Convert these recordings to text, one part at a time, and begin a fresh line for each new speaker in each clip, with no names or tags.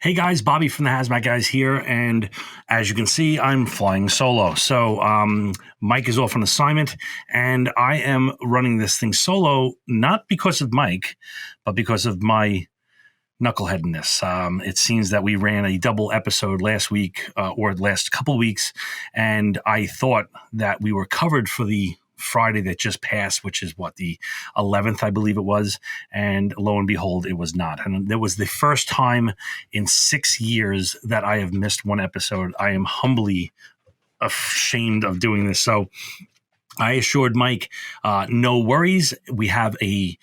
Hey guys, Bobby from the Hazmat Guys here, and as you can see, I'm flying solo. So Mike is off on assignment, and I am running this thing solo, not because of Mike, but because of my knuckleheadedness. It seems that we ran a double episode last week, or last couple weeks, and I thought that we were covered for the Friday that just passed, which is the 11th, I believe it was. And lo and behold, it was not. And it was the first time in 6 years that I have missed one episode. I am humbly ashamed of doing this. So I assured Mike, no worries. We have a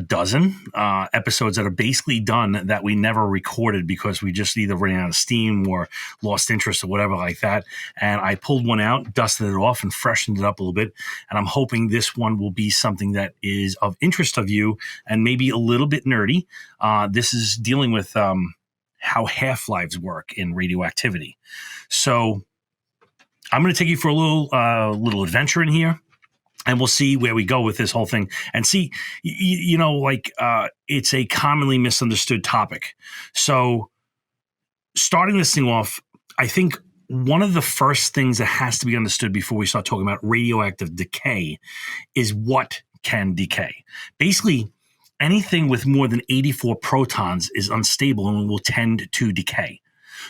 dozen episodes that are basically done that we never recorded because we just either ran out of steam or lost interest or whatever like that. And I pulled one out, dusted it off, and freshened it up a little bit. And I'm hoping this one will be something that is of interest of you and maybe a little bit nerdy. This is dealing with how half-lives work in radioactivity. So I'm going to take you for a little adventure in here. And we'll see where we go with this whole thing and see, it's a commonly misunderstood topic. So starting this thing off, I think one of the first things that has to be understood before we start talking about radioactive decay is what can decay. Basically, anything with more than 84 protons is unstable and will tend to decay.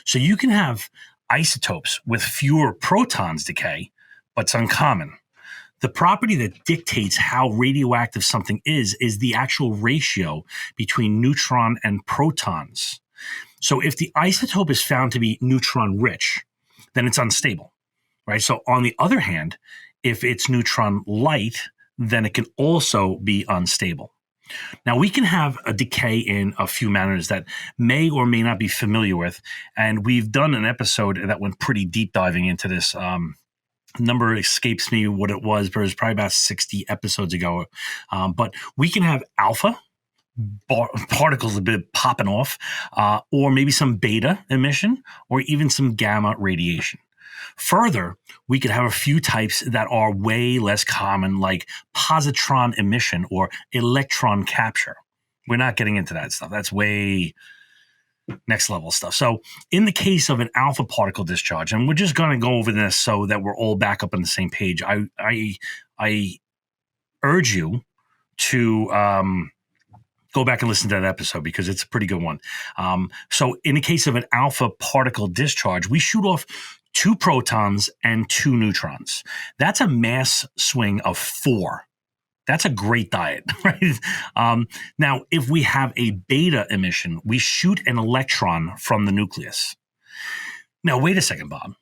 So you can have isotopes with fewer protons decay, but it's uncommon. The property that dictates how radioactive something is the actual ratio between neutron and protons. So if the isotope is found to be neutron rich, then it's unstable, right? So on the other hand, if it's neutron light, then it can also be unstable. Now, we can have a decay in a few manners that may or may not be familiar with, and we've done an episode that went pretty deep diving into this. Number escapes me what it was, but it was probably about 60 episodes ago. But we can have alpha particles a bit popping off, or maybe some beta emission, or even some gamma radiation. Further, we could have a few types that are way less common, like positron emission or electron capture. We're not getting into that stuff. That's way next level stuff. So in the case of an alpha particle discharge, and we're just going to go over this so that we're all back up on the same page, I urge you to go back and listen to that episode because it's a pretty good one. So in the case of an alpha particle discharge, we shoot off 2 protons and 2 neutrons. That's a mass swing of 4. That's a great diet, right? Now, if we have a beta emission, we shoot an electron from the nucleus. Now, wait a second, Bob.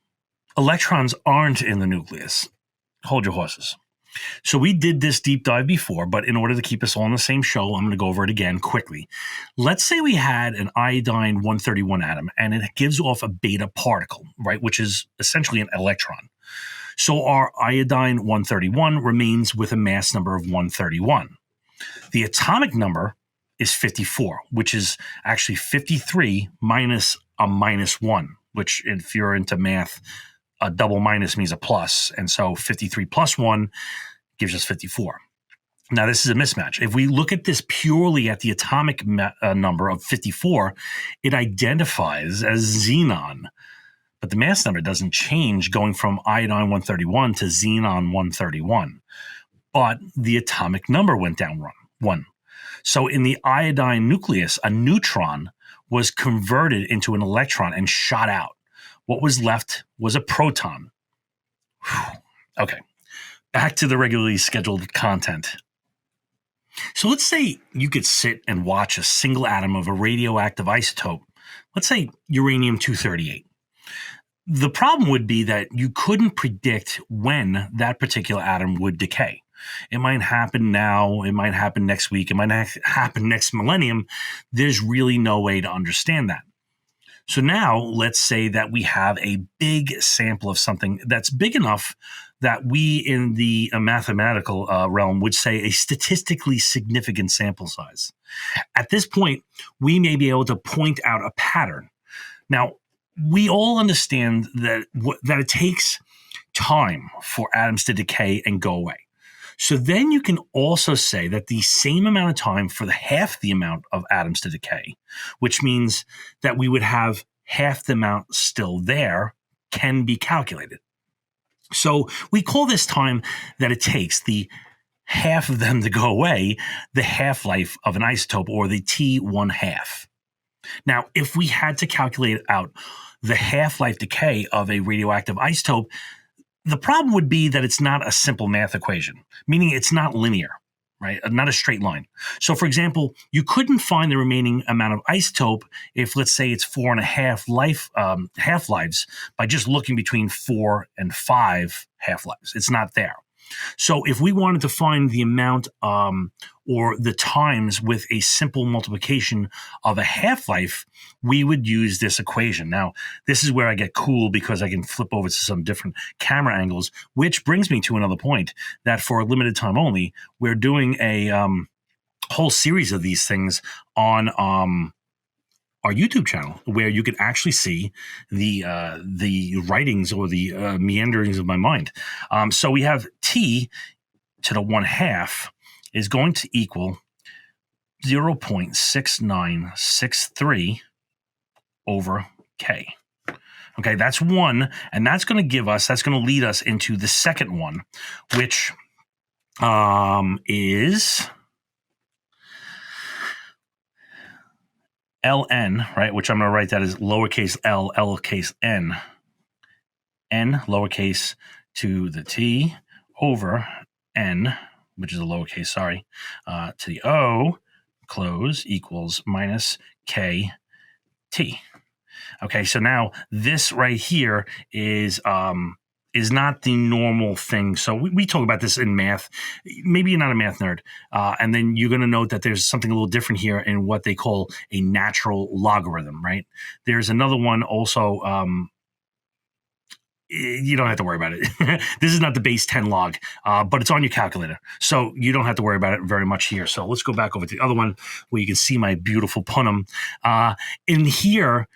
Electrons aren't in the nucleus. Hold your horses. So we did this deep dive before, but in order to keep us all on the same show, I'm going to go over it again quickly. Let's say we had an iodine 131 atom, and it gives off a beta particle, right, which is essentially an electron. So our iodine 131 remains with a mass number of 131. The atomic number is 54, which is actually 53 minus a minus 1, which if you're into math, a double minus means a plus. And so 53 plus 1 gives us 54. Now, this is a mismatch. If we look at this purely at the atomic number of 54, it identifies as xenon. But the mass number doesn't change going from iodine 131 to xenon 131. But the atomic number went down 1. So in the iodine nucleus, a neutron was converted into an electron and shot out. What was left was a proton. Whew. Okay, back to the regularly scheduled content. So let's say you could sit and watch a single atom of a radioactive isotope, let's say uranium-238. The problem would be that you couldn't predict when that particular atom would decay. It might happen now, it might happen next week, it might happen next millennium. There's really no way to understand that. So now let's say that we have a big sample of something that's big enough that we in the mathematical realm would say a statistically significant sample size. At this point, we may be able to point out a pattern. Now, we all understand that it takes time for atoms to decay and go away. So then you can also say that the same amount of time for the half the amount of atoms to decay, which means that we would have half the amount still there, can be calculated. So we call this time that it takes the half of them to go away the half-life of an isotope, or the T1/2. Now, if we had to calculate out the half-life decay of a radioactive isotope, the problem would be that it's not a simple math equation, meaning it's not linear, right? Not a straight line. So, for example, you couldn't find the remaining amount of isotope if, let's say, it's 4.5 half-lives by just looking between 4 and 5 half-lives. It's not there. So if we wanted to find the amount or the times with a simple multiplication of a half-life, we would use this equation. Now, this is where I get cool because I can flip over to some different camera angles, which brings me to another point that for a limited time only, we're doing a whole series of these things on our YouTube channel, where you can actually see the writings or the meanderings of my mind. So we have T to the 1/2 is going to equal 0.6963 over K. Okay, that's one, and that's going to lead us into the second one, which is ln, right, which I'm going to write that as lowercase l, lowercase n, n lowercase to the t over n, which is a lowercase, to the o, close, equals minus k t. Okay, so now this right here is not the normal thing. So we talk about this in math. Maybe you're not a math nerd. And then you're going to note that there's something a little different here in what they call a natural logarithm, right? There's another one also. You don't have to worry about it. This is not the base 10 log, but it's on your calculator. So you don't have to worry about it very much here. So let's go back over to the other one where you can see my beautiful punum. In here,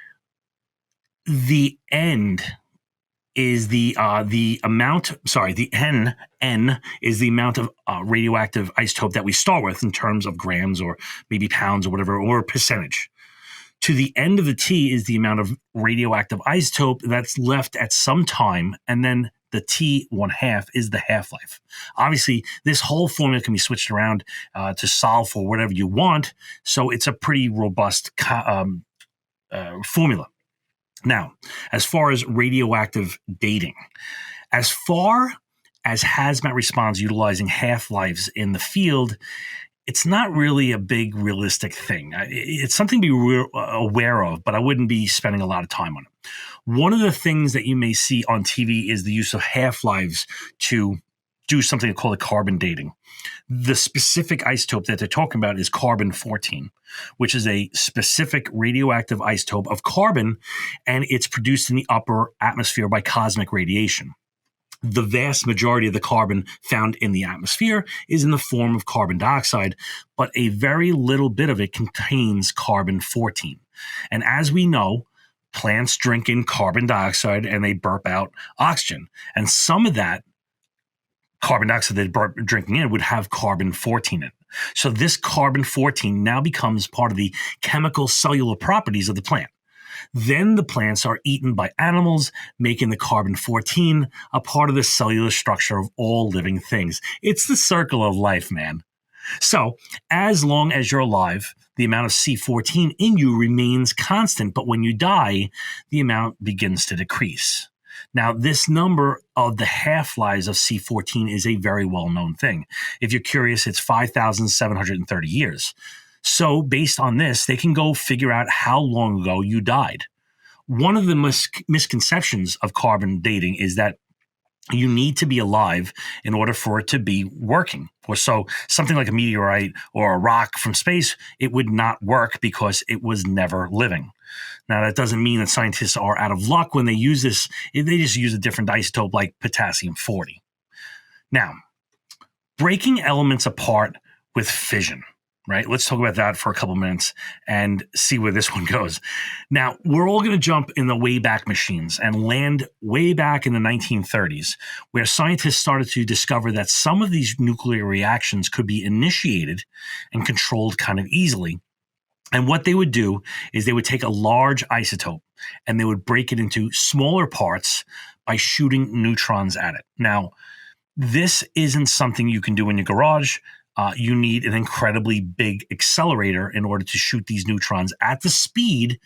the end is the amount, the N is the amount of radioactive isotope that we start with in terms of grams or maybe pounds or whatever, or percentage. To the end of the T is the amount of radioactive isotope that's left at some time, and then the T1/2 is the half-life. Obviously, this whole formula can be switched around to solve for whatever you want, so it's a pretty robust formula. Now, as far as radioactive dating, as far as hazmat responds utilizing half-lives in the field, it's not really a big realistic thing. It's something to be aware of, but I wouldn't be spending a lot of time on it. One of the things that you may see on TV is the use of half-lives to do something called carbon dating. The specific isotope that they're talking about is carbon-14, which is a specific radioactive isotope of carbon, and it's produced in the upper atmosphere by cosmic radiation. The vast majority of the carbon found in the atmosphere is in the form of carbon dioxide, but a very little bit of it contains carbon-14. And as we know, plants drink in carbon dioxide and they burp out oxygen. And some of that carbon dioxide that they're drinking in would have carbon-14 in it. So this carbon-14 now becomes part of the chemical cellular properties of the plant. Then the plants are eaten by animals, making the carbon-14 a part of the cellular structure of all living things. It's the circle of life, man. So as long as you're alive, the amount of C14 in you remains constant, but when you die, the amount begins to decrease. Now, this number of the half-lives of C14 is a very well-known thing. If you're curious, it's 5,730 years. So based on this, they can go figure out how long ago you died. One of the misconceptions of carbon dating is that you need to be alive in order for it to be working. Or so something like a meteorite or a rock from space, it would not work because it was never living. Now, that doesn't mean that scientists are out of luck when they use this. They just use a different isotope like potassium-40. Now, breaking elements apart with fission, right? Let's talk about that for a couple minutes and see where this one goes. Now, we're all going to jump in the Wayback Machines and land way back in the 1930s, where scientists started to discover that some of these nuclear reactions could be initiated and controlled kind of easily. And what they would do is they would take a large isotope and they would break it into smaller parts by shooting neutrons at it. Now, this isn't something you can do in your garage. You need an incredibly big accelerator in order to shoot these neutrons at the speed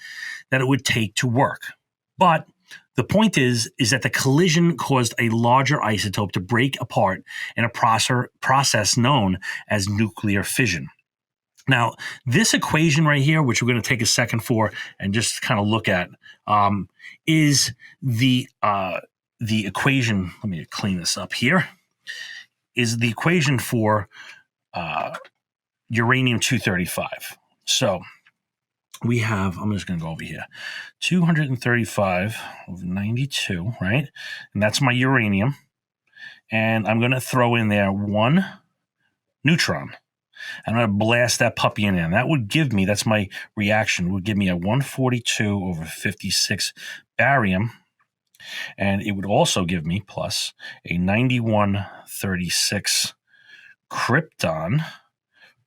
that it would take to work. But the point is that the collision caused a larger isotope to break apart in a process known as nuclear fission. Now, this equation right here, which we're going to take a second for and just kind of look at, is the equation. Let me clean this up here. Is the equation for uranium-235. So we have, I'm just going to go over here, 235 over 92, right? And that's my uranium. And I'm going to throw in there one neutron. I'm going to blast that puppy in there. And that would give me, that's my reaction, would give me a 142 over 56 barium. And it would also give me plus a 9136 krypton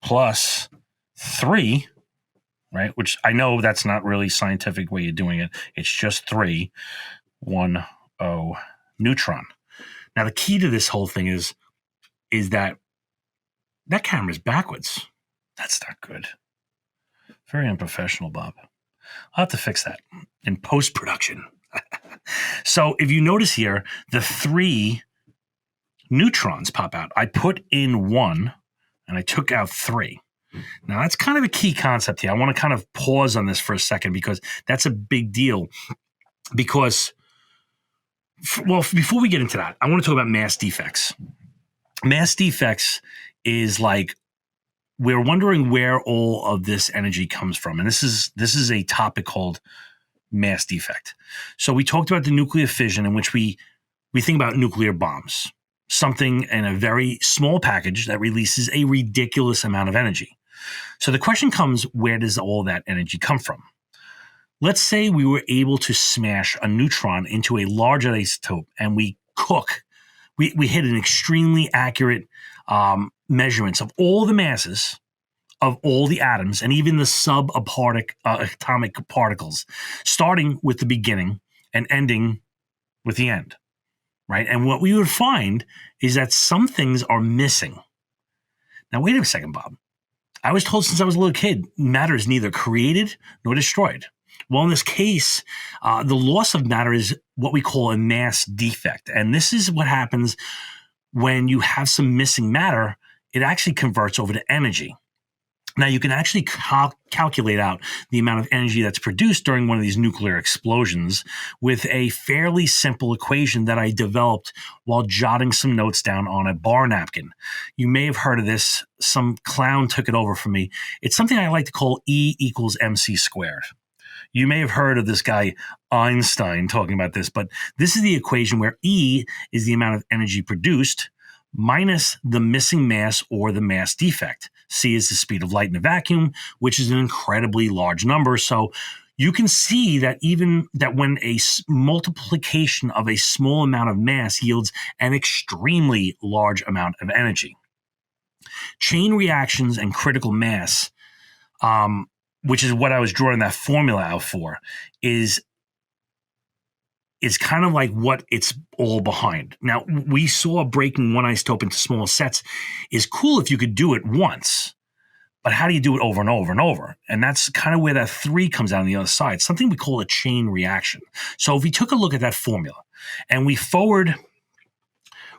plus 3, right? Which I know that's not really scientific way of doing it. It's just 3, 1, 0 neutron. Now, the key to this whole thing is that camera's backwards. That's not good. Very unprofessional, Bob. I'll have to fix that in post-production. So if you notice here, the 3 neutrons pop out. I put in 1 and I took out 3. Now, that's kind of a key concept here. I want to kind of pause on this for a second because that's a big deal. Because, well, before we get into that, I want to talk about mass defects. Mass defects is like we're wondering where all of this energy comes from. And this is a topic called mass defect. So we talked about the nuclear fission in which we think about nuclear bombs, something in a very small package that releases a ridiculous amount of energy. So the question comes, where does all that energy come from? Let's say we were able to smash a neutron into a large isotope and we hit an extremely accurate measurements of all the masses of all the atoms and even the subatomic particles, starting with the beginning and ending with the end, right? And what we would find is that some things are missing. Now, wait a second, Bob. I was told since I was a little kid, matter is neither created nor destroyed. Well, in this case, the loss of matter is what we call a mass defect. And this is what happens when you have some missing matter. It actually converts over to energy. Now, you can actually calculate out the amount of energy that's produced during one of these nuclear explosions with a fairly simple equation that I developed while jotting some notes down on a bar napkin. You may have heard of this. Some clown took it over for me. It's something I like to call E equals MC squared. You may have heard of this guy Einstein talking about this, but this is the equation where E is the amount of energy produced minus the missing mass or the mass defect. C is the speed of light in a vacuum, which is an incredibly large number. So you can see that even that when a multiplication of a small amount of mass yields an extremely large amount of energy. Chain reactions and critical mass, which is what I was drawing that formula out for, is kind of like what it's all behind. Now, we saw breaking one isotope into small sets is cool if you could do it once, but how do you do it over and over and over? And that's kind of where that 3 comes out on the other side, something we call a chain reaction. So if we took a look at that formula and we forward,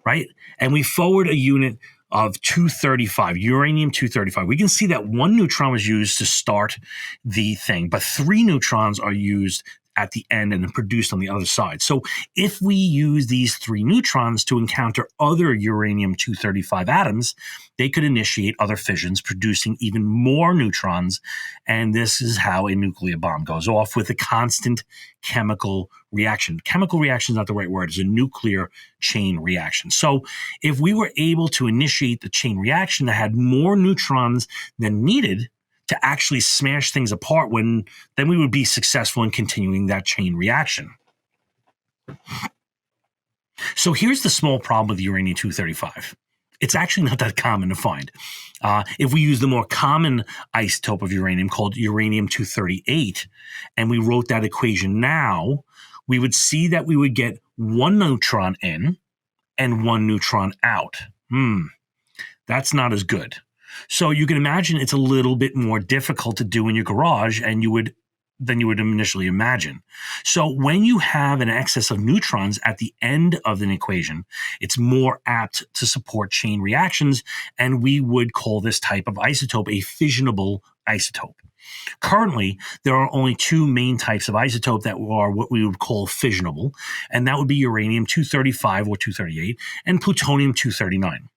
right, and we forward a unit of 235, uranium-235, we can see that 1 neutron was used to start the thing, but 3 neutrons are used at the end and then produced on the other side. So if we use these 3 neutrons to encounter other uranium-235 atoms, they could initiate other fissions, producing even more neutrons. And this is how a nuclear bomb goes off, with a constant chemical reaction. Chemical reaction is not the right word. It's a nuclear chain reaction. So if we were able to initiate the chain reaction that had more neutrons than needed to actually smash things apart, then we would be successful in continuing that chain reaction. So here's the small problem with uranium-235. It's actually not that common to find. If we use the more common isotope of uranium called uranium-238, and we wrote that equation now, we would see that we would get 1 neutron in and 1 neutron out. That's not as good. So you can imagine it's a little bit more difficult to do in your garage than you would initially imagine. So when you have an excess of neutrons at the end of an equation, it's more apt to support chain reactions, and we would call this type of isotope a fissionable isotope. Currently, there are only 2 main types of isotope that are what we would call fissionable, and that would be uranium-235 or 238 and plutonium-239.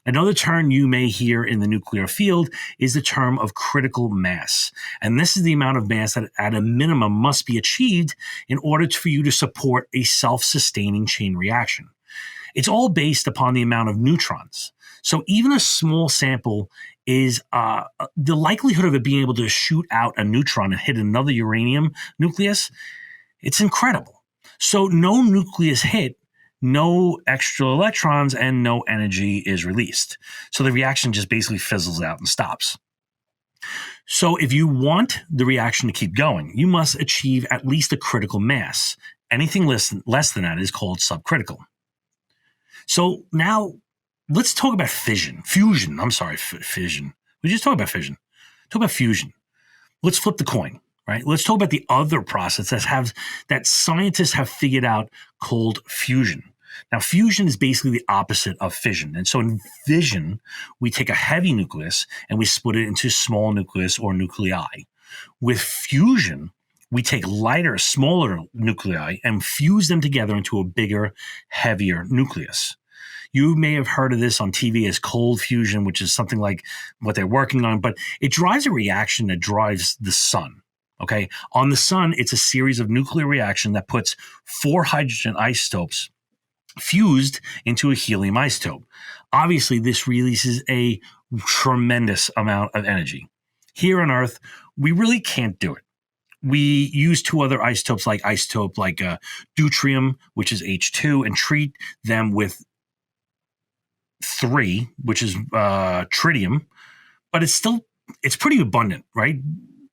Another term you may hear in the nuclear field is the term of critical mass. And this is the amount of mass that at a minimum must be achieved in order for you to support a self-sustaining chain reaction. It's all based upon the amount of neutrons. So even a small sample is the likelihood of it being able to shoot out a neutron and hit another uranium nucleus, it's incredible. So no nucleus hit, no extra electrons, and no energy is released. So the reaction just basically fizzles out and stops. So if you want the reaction to keep going, you must achieve at least a critical mass. Anything less than that is called subcritical. So now let's talk about fission. Fission. We just talked about fission. Talk about fusion. Let's flip the coin. Right? Let's talk about the other process that scientists have figured out called fusion. Now, fusion is basically the opposite of fission. And so in fission, we take a heavy nucleus and we split it into small nucleus or nuclei. With fusion, we take lighter, smaller nuclei and fuse them together into a bigger, heavier nucleus. You may have heard of this on TV as cold fusion, which is something like what they're working on, but it drives a reaction that drives the sun. Okay. On the sun, it's a series of nuclear reaction that puts 4 hydrogen isotopes fused into a helium isotope. Obviously, this releases a tremendous amount of energy. Here on Earth, we really can't do it. We use 2 other isotopes like deuterium, which is H2, and treat them with 3, which is tritium, but it's pretty abundant, right?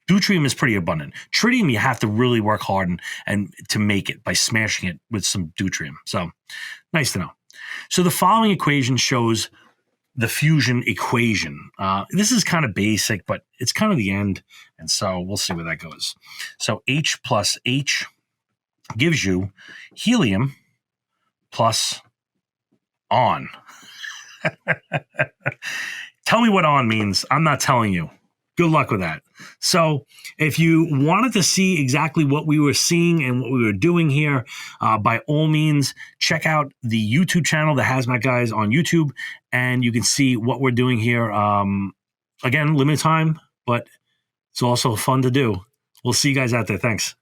Deuterium is pretty abundant. Tritium, you have to really work hard and to make it by smashing it with some deuterium. So nice to know. So the following equation shows the fusion equation. This is kind of basic, but it's kind of the end. And so we'll see where that goes. So H plus H gives you helium plus on. Tell me what on means. I'm not telling you. Good luck with that. So if you wanted to see exactly what we were seeing and what we were doing here, by all means, check out the YouTube channel, the Hazmat Guys on YouTube, and you can see what we're doing here. Again, limited time, but it's also fun to do. We'll see you guys out there. Thanks.